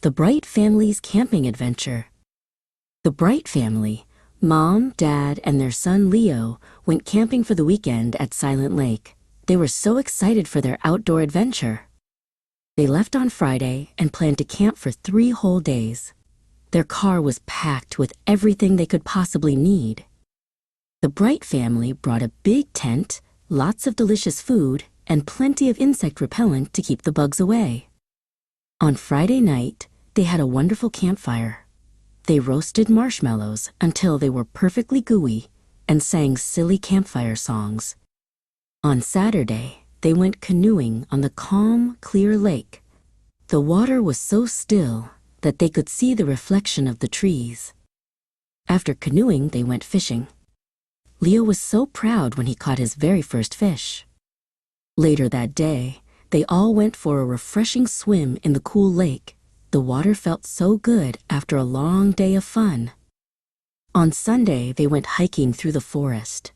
The Bright Family's Camping Adventure. The Bright family, Mom, Dad, and their son Leo, went camping for the weekend at Silent Lake. They were so excited for their outdoor adventure. They left on Friday and planned to camp for 3 whole days. Their car was packed with everything they could possibly need. The Bright family brought a big tent, lots of delicious food, and plenty of insect repellent to keep the bugs away. On Friday night, they had a wonderful campfire. They roasted marshmallows until they were perfectly gooey and sang silly campfire songs. On Saturday, they went canoeing on the calm, clear lake. The water was so still that they could see the reflection of the trees. After canoeing, they went fishing. Leo was so proud when he caught his very first fish. Later that day, they all went for a refreshing swim in the cool lake. The water felt so good after a long day of fun. On Sunday, they went hiking through the forest.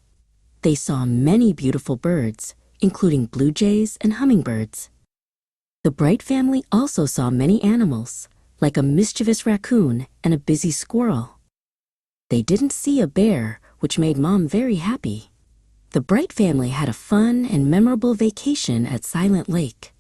They saw many beautiful birds, including blue jays and hummingbirds. The Bright family also saw many animals, like a mischievous raccoon and a busy squirrel. They didn't see a bear, which made Mom very happy. The Bright family had a fun and memorable vacation at Silent Lake.